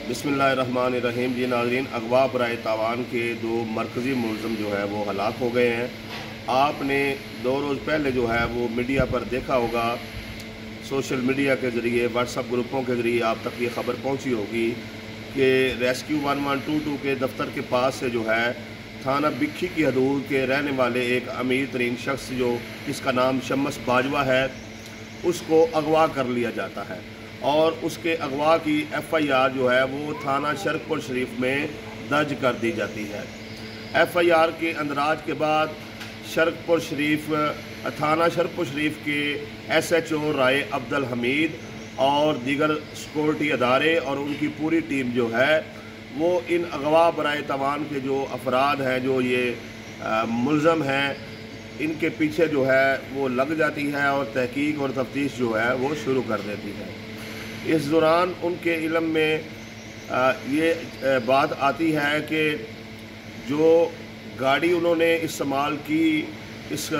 बिस्मिल्लाहिर्रहमानिर्रहीम। जी नाज़रीन, अगवा बराए तावान के दो मरकज़ी मुलज़म जो है वो हलाक हो गए हैं। आपने 2 रोज़ पहले जो है वो मीडिया पर देखा होगा, सोशल मीडिया के ज़रिए, व्हाट्सअप ग्रुपों के ज़रिए आप तक ये ख़बर पहुंची होगी कि रेस्क्यू 1122 के दफ्तर के पास से जो है थाना बिक्खी की हदूद के रहने वाले एक अमीर तरीन शख्स जो जिसका नाम शम्स बाजवा है, उसको अगवा कर लिया जाता है और उसके अगवा की FIR जो है वो थाना शरकपुर शरीफ में दर्ज कर दी जाती है। FIR के अंदराज के बाद थाना शरकपुर शरीफ के SHO राय अब्दुल हमीद और दीगर सिक्योरिटी अदारे और उनकी पूरी टीम जो है वो इन अगवा बराए तवान के जो अफराद हैं, जो ये मुलज़म हैं, इनके पीछे जो है वो लग जाती है और तहकीक और तफ्तीश जो है वो शुरू कर देती है। इस दौरान उनके इल्म में ये बात आती है कि जो गाड़ी उन्होंने इस्तेमाल की इस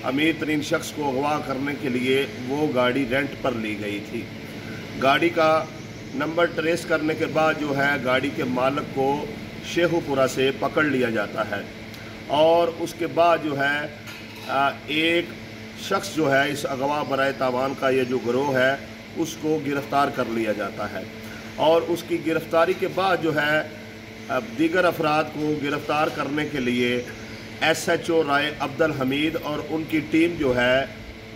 अमीर तरीन शख्स को अगवा करने के लिए, वो गाड़ी रेंट पर ली गई थी। गाड़ी का नंबर ट्रेस करने के बाद जो है गाड़ी के मालिक को शेखुपुरा से पकड़ लिया जाता है और उसके बाद जो है एक शख्स जो है इस अगवा बराए तावान का ये जो गिरोह है उसको गिरफ़्तार कर लिया जाता है और उसकी गिरफ़्तारी के बाद जो है दीगर अफराद को गिरफ़्तार करने के लिए SHO राय अब्दुल हमीद और उनकी टीम जो है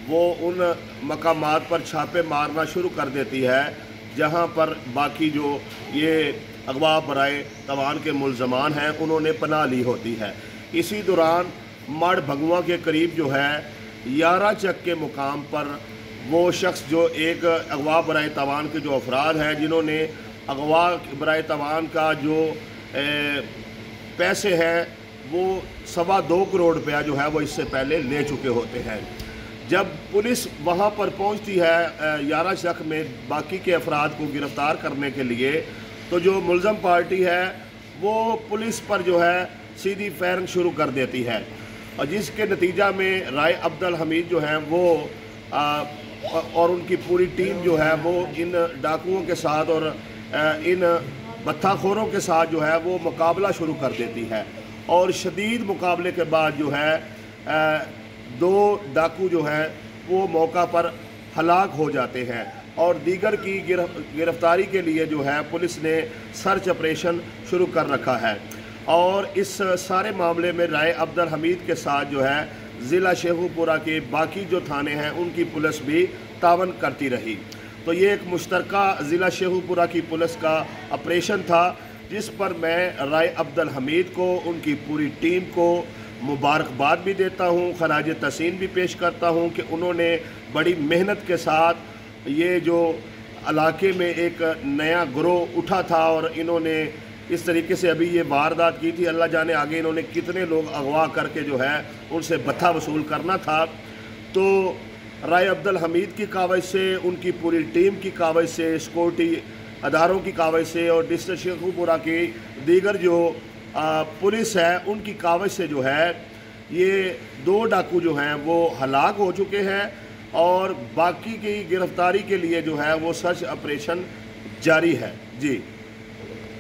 वो उन मकामात पर छापे मारना शुरू कर देती है जहां पर बाकी जो ये अगवा बराए तवान के मुलज़मान हैं उन्होंने पनाह ली होती है। इसी दौरान मड़ भगवा के करीब जो है 11 चक के मुकाम पर वो शख्स जो एक अगवा बराए तवान के जो अफराद हैं जिन्होंने अगवा बराए तवान का जो पैसे हैं वो 2.25 करोड़ रुपया जो है वो इससे पहले ले चुके होते हैं। जब पुलिस वहाँ पर पहुँचती है 11 शक में बाकी के अफराद को गिरफ़्तार करने के लिए, तो जो मुलज़म पार्टी है वो पुलिस पर जो है सीधी फायरिंग शुरू कर देती है और जिसके नतीजा में राय अब्दुल हमीद जो हैं वो और उनकी पूरी टीम जो है वो इन डाकुओं के साथ और इन बत्थाखोरों के साथ जो है वो मुकाबला शुरू कर देती है और शदीद मुकाबले के बाद जो है 2 डाकू जो हैं वो मौका पर हलाक हो जाते हैं और दीगर की गिरफ्तारी के लिए जो है पुलिस ने सर्च ऑपरेशन शुरू कर रखा है और इस सारे मामले में राय अब्दुल हमीद के साथ जो है ज़िला शेखुपुरा के बाकी जो थाने हैं उनकी पुलिस भी तावन करती रही। तो ये एक मुश्तरका ज़िला शेखुपुरा की पुलिस का ऑपरेशन था जिस पर मैं राय अब्दुल हमीद को, उनकी पूरी टीम को मुबारकबाद भी देता हूँ, खराज तहसीन भी पेश करता हूँ कि उन्होंने बड़ी मेहनत के साथ ये जो इलाके में एक नया गिरोह उठा था और इन्होंने इस तरीके से अभी ये वारदात की थी। अल्लाह जाने आगे इन्होंने कितने लोग अगवा करके जो है उनसे भत्था वसूल करना था। तो राय अब्दुल हमीद की कावज से, उनकी पूरी टीम की कावज से, सिक्योरिटी अदारों की कावज से और डिस्ट्रिक्ट शेखुपुरा की दीगर जो पुलिस है उनकी कावज से जो है ये 2 डाकू जो हैं वो हलाक हो चुके हैं और बाकी की गिरफ्तारी के लिए जो है वो सर्च ऑपरेशन जारी है। जी।